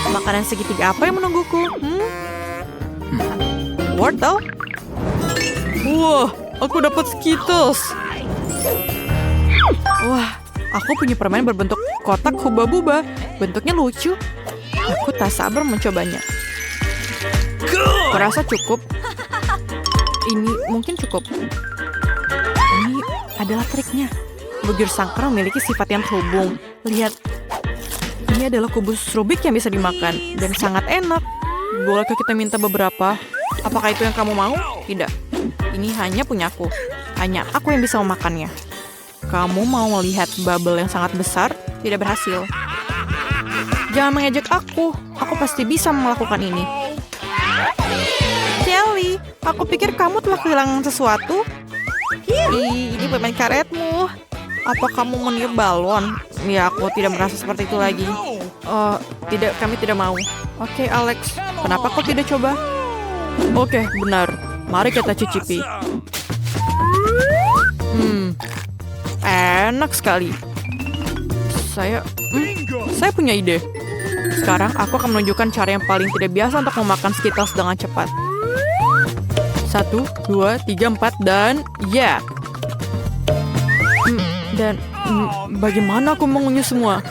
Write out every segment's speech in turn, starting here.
Makanan segitiga apa yang menungguku? Wortel? Wah, aku dapat Skittles. Wah, aku punya permen berbentuk kotak huba-buba. Bentuknya lucu. Aku tak sabar mencobanya. Kurasa cukup. Ini mungkin cukup. Ini adalah triknya. Bujur sangkar memiliki sifat yang terhubung. Lihat. Ini adalah kubus Rubik yang bisa dimakan. Dan sangat enak. Bolehkah kita minta beberapa? Apakah itu yang kamu mau? Tidak. Ini hanya punyaku. Hanya aku yang bisa memakannya. Kamu mau melihat bubble yang sangat besar? Tidak berhasil. Jangan mengejek aku. Aku pasti bisa melakukan ini. Jelly, aku pikir kamu telah kehilangan sesuatu. Ini permen karetmu. Apa kamu meniup balon? Ya, aku tidak merasa seperti itu lagi. Oh, tidak, kami tidak mau. Oke, Alex. Kenapa kau tidak coba? Oke, benar. Mari kita cicipi. Enak sekali. Saya punya ide. Sekarang aku akan menunjukkan cara yang paling tidak biasa untuk memakan Skittles dengan cepat. 1, 2, 3, 4, dan ya. Dan bagaimana aku mengunyah semua?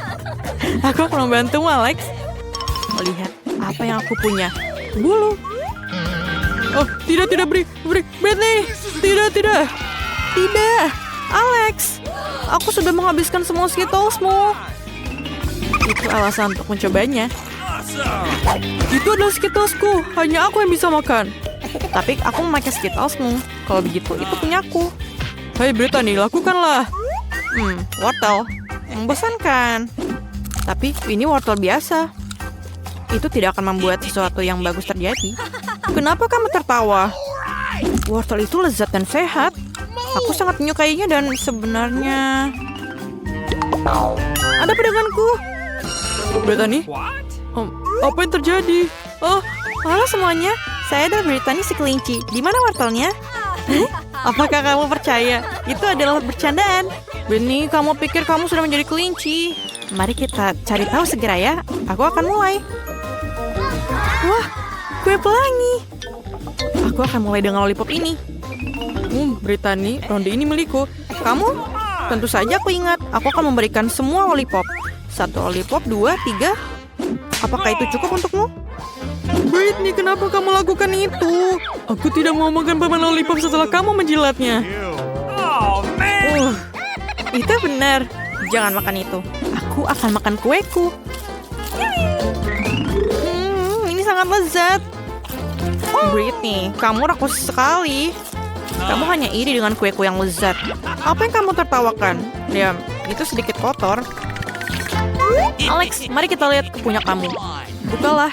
Aku akan membantumu, Alex. Melihat apa yang aku punya. Bulu. Oh, tidak, Britney. Tidak. Alex, aku sudah menghabiskan semua Skittlesmu. Itu alasan untuk mencobanya. Itu adalah Skittlesku. Hanya aku yang bisa makan. Tapi aku memakai Skittlesmu. Kalau begitu, itu punyaku. Hai Brittany, lakukanlah. Wortel. Membosankan. Tapi ini wortel biasa. Itu tidak akan membuat sesuatu yang bagus terjadi. Kenapa kamu tertawa? Wortel itu lezat dan sehat. Aku sangat menyukainya dan sebenarnya... Ada pedaganganku. Brittany? Apa yang terjadi? Oh, halo semuanya. Saya adalah Brittany si kelinci. Di mana wortelnya? Apakah kamu percaya? Itu adalah bercandaan. Brittany, kamu pikir kamu sudah menjadi kelinci? Mari kita cari tahu segera ya. Aku akan mulai. Wah, kue pelangi. Aku akan mulai dengan lollipop ini. Brittany, ronde ini milikku. Kamu? Tentu saja aku ingat. Aku akan memberikan semua lollipop. 1 lollipop, 2, 3. Apakah itu cukup untukmu? Brittany, kenapa kamu lakukan itu? Aku tidak mau makan permen lollipop setelah kamu menjilatnya. Itu benar. Jangan makan itu. Aku akan makan kueku. Ini sangat lezat. Brittany, kamu rakus sekali. Kamu hanya iri dengan kueku yang lezat. Apa yang kamu tertawakan? Ya, itu sedikit kotor. Alex, mari kita lihat ke punya kamu. Bukalah.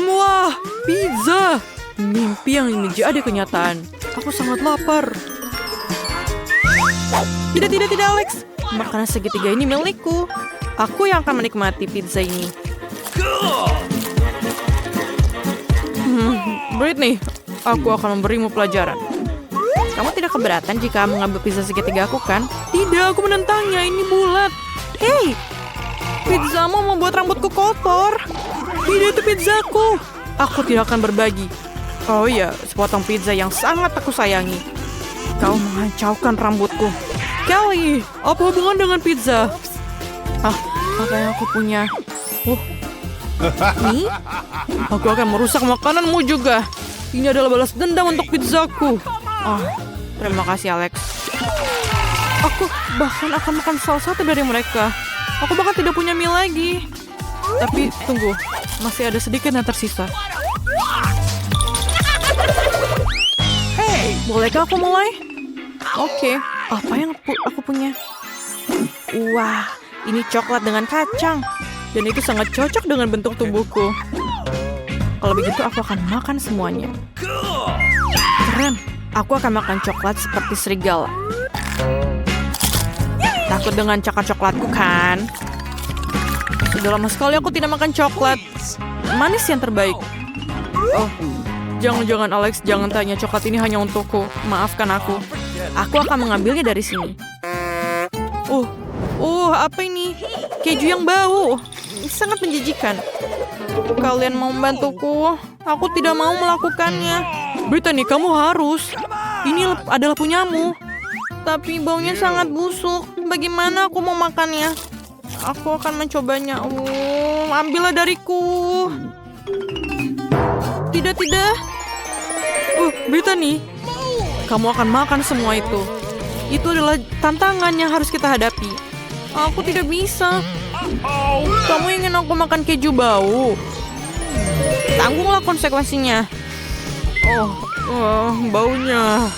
Wah, pizza. Mimpi yang menjadi kenyataan. Aku sangat lapar. Tidak, Alex. Makanan segitiga ini milikku. Aku yang akan menikmati pizza ini. Brittany, aku akan memberimu pelajaran. Kamu tidak keberatan jika mengambil pizza segitiga aku, kan? Tidak, aku menentangnya. Ini bulat. Hei, pizzamu membuat rambutku kotor. Tidak, itu pizzaku. Aku tidak akan berbagi. Oh iya, sepotong pizza yang sangat aku sayangi. Kau mengacaukan rambutku. Kelly, apa hubungan dengan pizza? Apa yang aku punya? Ini? Aku akan merusak makananmu juga. Ini adalah balas dendam untuk pizzaku. Terima kasih, Alex. Aku bahkan akan makan salah satu dari mereka. Aku bahkan tidak punya mie lagi. Tapi tunggu, masih ada sedikit yang tersisa. Hey, bolehkah aku mulai? Oke, apa yang aku punya? Wah, ini coklat dengan kacang. Dan itu sangat cocok dengan bentuk tubuhku. Kalau begitu aku akan makan semuanya. Keren, aku akan makan coklat seperti serigala. Takut dengan coklatku kan? Sudah lama sekali aku tidak makan coklat. Manis yang terbaik. Oh, jangan Alex, jangan tanya, coklat ini hanya untukku. Maafkan aku. Aku akan mengambilnya dari sini. Apa ini? Keju yang bau. sangat menjijikan. Kalian mau membantuku? Aku tidak mau melakukannya. Brittany, kamu harus. Ini adalah punyamu. Tapi baunya sangat busuk. Bagaimana aku mau makannya? Aku akan mencobanya. Ambillah dariku. Tidak. Brittany, kamu akan makan semua itu. Itu adalah tantangan yang harus kita hadapi. Aku tidak bisa. Kamu ingin aku makan keju bau? Tanggunglah konsekuensinya. Baunya.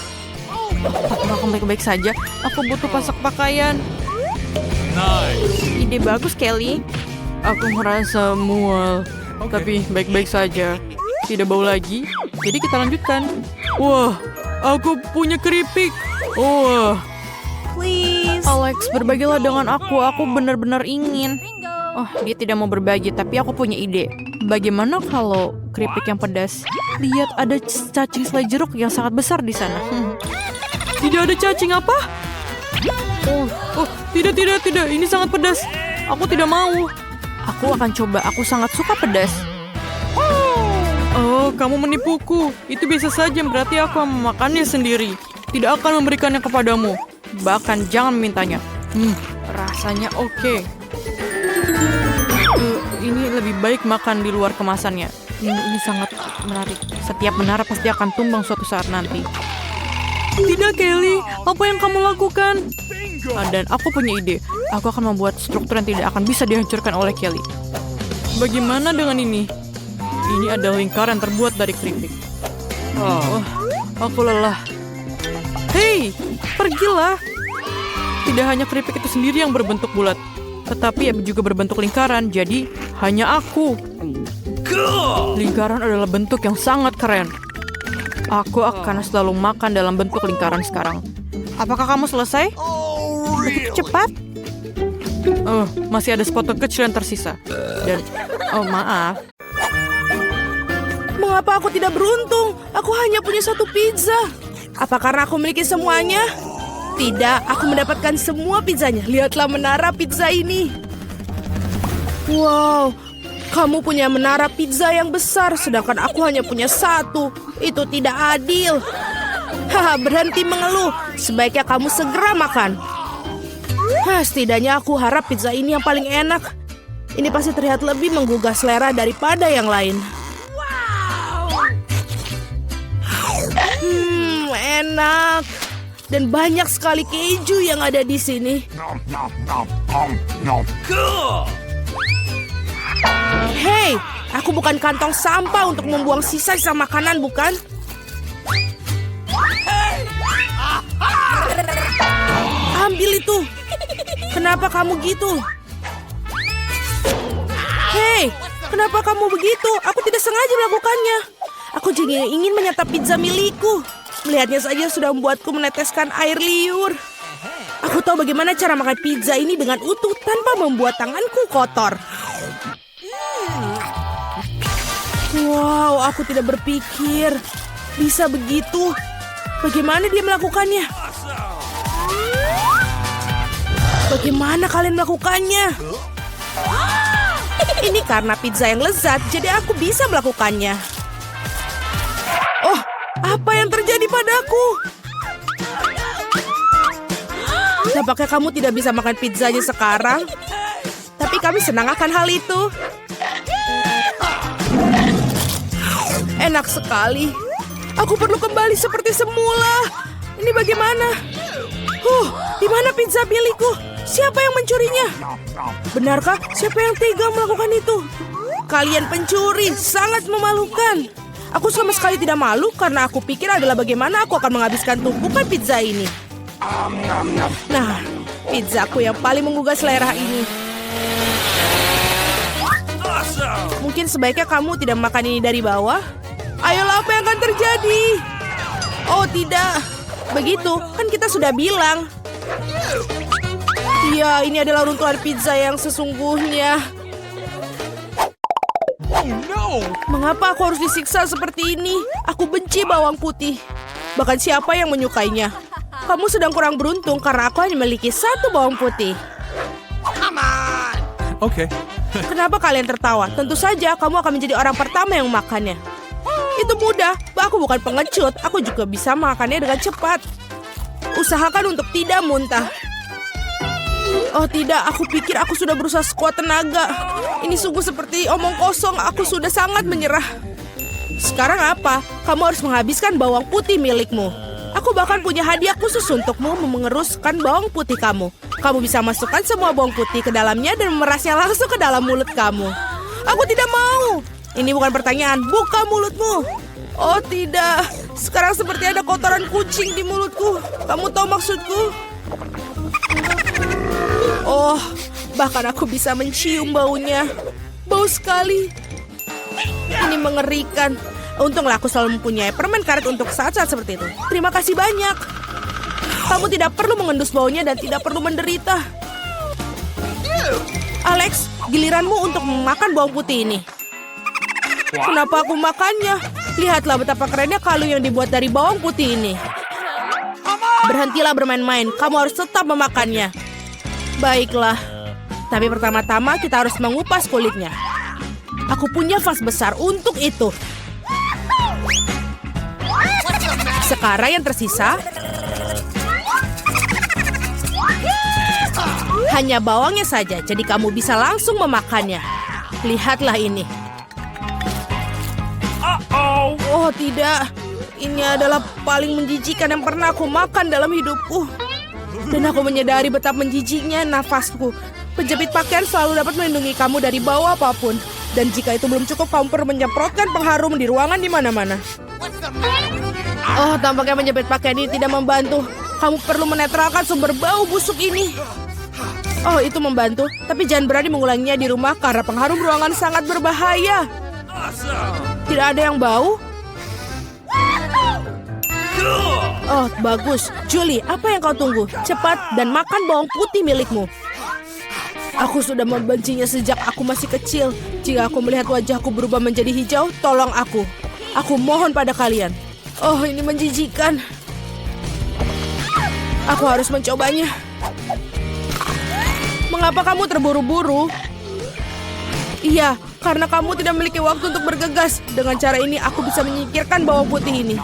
Aku baik-baik saja. Aku butuh pasak pakaian. Ide bagus, Kelly. Aku merasa mual. Tapi baik-baik saja. Tidak bau lagi. Jadi kita lanjutkan. Wah, aku punya keripik. Please. Alex, berbagilah dengan aku. Aku benar-benar ingin. Dia tidak mau berbagi, tapi aku punya ide. Bagaimana kalau keripik yang pedas? Lihat, ada cacing selai jeruk yang sangat besar di sana. Tidak ada cacing apa? Tidak. Ini sangat pedas. Aku tidak mau. Aku akan coba. Aku sangat suka pedas. Kamu menipuku. Itu biasa saja, berarti aku akan memakannya sendiri. Tidak akan memberikannya kepadamu. Bahkan jangan memintanya. Rasanya oke. Ini lebih baik makan di luar kemasannya. Ini sangat menarik. Setiap menara pasti akan tumbang suatu saat nanti. Tidak, Kelly. Apa yang kamu lakukan? Dan aku punya ide. Aku akan membuat struktur yang tidak akan bisa dihancurkan oleh Kelly. Bagaimana dengan ini? Ini adalah lingkaran terbuat dari keripik. Aku lelah. Hei, pergilah. Tidak hanya keripik itu sendiri yang berbentuk bulat, tetapi juga berbentuk lingkaran, jadi hanya aku. Lingkaran adalah bentuk yang sangat keren. Aku akan selalu makan dalam bentuk lingkaran sekarang. Apakah kamu selesai? Begitu cepat? Masih ada sepotong kecil yang tersisa. Dan, maaf. Mengapa aku tidak beruntung? Aku hanya punya satu pizza. Apa karena aku memiliki semuanya? Tidak, aku mendapatkan semua pizzanya. Lihatlah menara pizza ini. Wow, kamu punya menara pizza yang besar, sedangkan aku hanya punya satu. Itu tidak adil. Berhenti mengeluh. Sebaiknya kamu segera makan. Setidaknya aku harap pizza ini yang paling enak. Ini pasti terlihat lebih menggugah selera daripada yang lain. Enak. Dan banyak sekali keju yang ada di sini. Hei, aku bukan kantong sampah untuk membuang sisa-sisa makanan, bukan? Ambil itu. Kenapa kamu gitu? Hei, kenapa kamu begitu? Aku tidak sengaja melakukannya. Aku juga ingin menyantap pizza milikku. Melihatnya saja sudah membuatku meneteskan air liur. Aku tahu bagaimana cara makan pizza ini dengan utuh tanpa membuat tanganku kotor. Wow, aku tidak berpikir bisa begitu. Bagaimana dia melakukannya? Bagaimana kalian melakukannya? Ini karena pizza yang lezat, jadi aku bisa melakukannya. Apa yang terjadi padaku? Nampaknya kamu tidak bisa makan pizzanya sekarang. Tapi kami senang akan hal itu. Enak sekali. Aku perlu kembali seperti semula. Ini bagaimana? Di mana pizza milikku? Siapa yang mencurinya? Benarkah? Siapa yang tega melakukan itu? Kalian pencuri, sangat memalukan. Aku sama sekali tidak malu karena aku pikir adalah bagaimana aku akan menghabiskan tumpukan pizza ini. Nah, pizzaku yang paling menggugah selera ini. Mungkin sebaiknya kamu tidak makan ini dari bawah. Ayolah, apa yang akan terjadi? Oh tidak, begitu kan kita sudah bilang. Iya, ini adalah runtuhan pizza yang sesungguhnya. Mengapa aku harus disiksa seperti ini? Aku benci bawang putih. Bahkan siapa yang menyukainya? Kamu sedang kurang beruntung karena aku hanya memiliki satu bawang putih. Oke. Kenapa kalian tertawa? Tentu saja kamu akan menjadi orang pertama yang memakannya. Itu mudah, aku bukan pengecut. Aku juga bisa makannya dengan cepat. Usahakan untuk tidak muntah. Oh tidak, aku pikir aku sudah berusaha sekuat tenaga. Ini sungguh seperti omong kosong, aku sudah sangat menyerah. Sekarang apa? Kamu harus menghabiskan bawang putih milikmu. Aku bahkan punya hadiah khusus untukmu mengeruskan bawang putih kamu. Kamu bisa masukkan semua bawang putih ke dalamnya dan memerasnya langsung ke dalam mulut kamu. Aku tidak mau. Ini bukan pertanyaan, buka mulutmu. Oh tidak, sekarang seperti ada kotoran kucing di mulutku. Kamu tahu maksudku? Oh, bahkan aku bisa mencium baunya. Bau sekali. Ini mengerikan. Untunglah aku selalu mempunyai permen karet untuk saat-saat seperti itu. Terima kasih banyak. Kamu tidak perlu mengendus baunya dan tidak perlu menderita. Alex, giliranmu untuk memakan bawang putih ini. Kenapa aku makannya? Lihatlah betapa kerennya kaldu yang dibuat dari bawang putih ini. Berhentilah bermain-main. Kamu harus tetap memakannya. Baiklah. Tapi pertama-tama kita harus mengupas kulitnya. Aku punya vas besar untuk itu. Sekarang yang tersisa hanya bawangnya saja, jadi kamu bisa langsung memakannya. Lihatlah ini. Oh tidak, ini adalah paling menjijikan yang pernah aku makan dalam hidupku. Dan aku menyadari betapa menjijiknya nafasku. Penjepit pakaian selalu dapat melindungi kamu dari bau apapun. Dan jika itu belum cukup, kamu perlu menyemprotkan pengharum di ruangan di mana-mana. Oh, tampaknya menjepit pakaian ini tidak membantu. Kamu perlu menetralkan sumber bau busuk ini. Oh, itu membantu. Tapi jangan berani mengulanginya di rumah karena pengharum ruangan sangat berbahaya. Tidak ada yang bau? Oh, bagus. Julie, apa yang kau tunggu? Cepat dan makan bawang putih milikmu. Aku sudah membencinya sejak aku masih kecil. Jika aku melihat wajahku berubah menjadi hijau, tolong aku. Aku mohon pada kalian. Oh, ini menjijikan. Aku harus mencobanya. Mengapa kamu terburu-buru? Iya, karena kamu tidak memiliki waktu untuk bergegas. Dengan cara ini, aku bisa menyingkirkan bawang putih ini.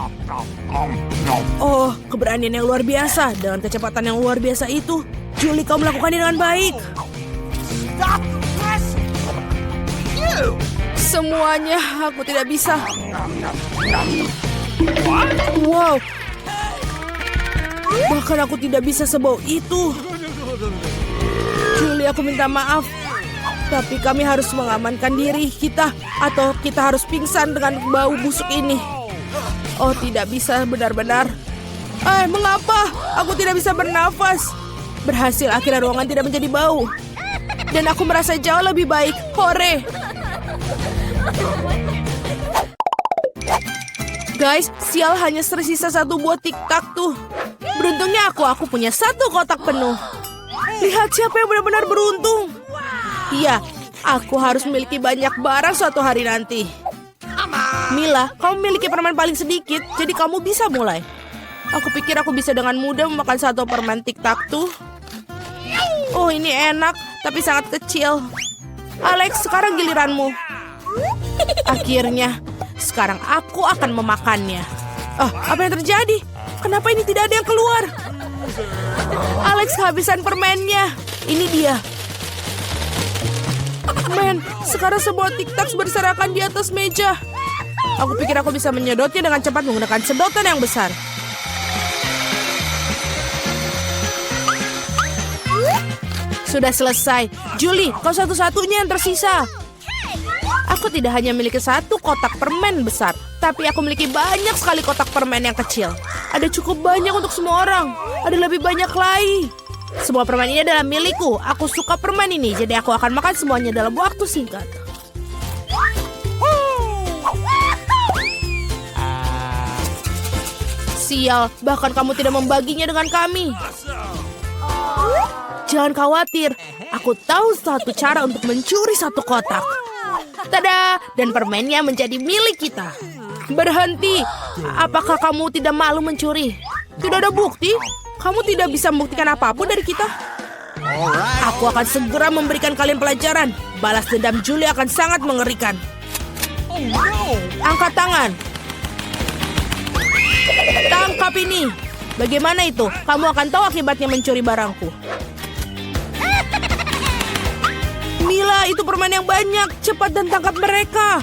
Oh, keberanian yang luar biasa. Dengan kecepatan yang luar biasa itu, Julie, kau melakukannya dengan baik. Semuanya, aku tidak bisa. Wow. Bahkan aku tidak bisa sebau itu. Julie, aku minta maaf. Tapi kami harus mengamankan diri kita. Atau kita harus pingsan dengan bau busuk ini. Oh, tidak bisa benar-benar. Mengapa? Aku tidak bisa bernafas. Berhasil, akhirnya ruangan tidak menjadi bau. Dan aku merasa jauh lebih baik. Hore! Guys, sial, hanya tersisa satu buah tiktak tuh. Beruntungnya aku punya satu kotak penuh. Lihat siapa yang benar-benar beruntung. Iya, aku harus memiliki banyak barang suatu hari nanti. Mila, kamu memiliki permen paling sedikit, jadi kamu bisa mulai. Aku pikir aku bisa dengan mudah memakan satu permen tiktak tuh. Oh, ini enak, tapi sangat kecil. Alex, sekarang giliranmu. Akhirnya, sekarang aku akan memakannya. Apa yang terjadi? Kenapa ini tidak ada yang keluar? Alex kehabisan permennya. Ini dia. Men, sekarang semua tiktak berserakan di atas meja. Aku pikir aku bisa menyedotnya dengan cepat menggunakan sedotan yang besar. Sudah selesai. Julie, kau satu-satunya yang tersisa. Aku tidak hanya memiliki satu kotak permen besar, tapi aku memiliki banyak sekali kotak permen yang kecil. Ada cukup banyak untuk semua orang. Ada lebih banyak lagi. Semua permen ini adalah milikku. Aku suka permen ini, jadi aku akan makan semuanya dalam waktu singkat. Sial, bahkan kamu tidak membaginya dengan kami. Jangan khawatir, aku tahu satu cara untuk mencuri satu kotak. Tada! Dan permennya menjadi milik kita. Berhenti! Apakah kamu tidak malu mencuri? Tidak ada bukti? Kamu tidak bisa membuktikan apapun dari kita? Aku akan segera memberikan kalian pelajaran. Balas dendam Julie akan sangat mengerikan. Angkat tangan. Tangkap ini. Bagaimana itu? Kamu akan tahu akibatnya mencuri barangku. Mila, itu permen yang banyak. Cepat dan tangkap mereka.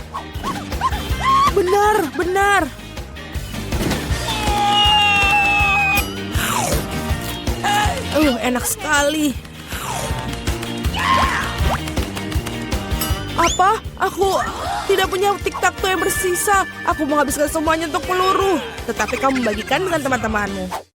Benar, benar. Enak sekali. Apa? Aku tidak punya tic-tac-toe yang bersisa. Aku menghabiskan semuanya untuk peluru. Tetapi kamu bagikan dengan teman-temanmu.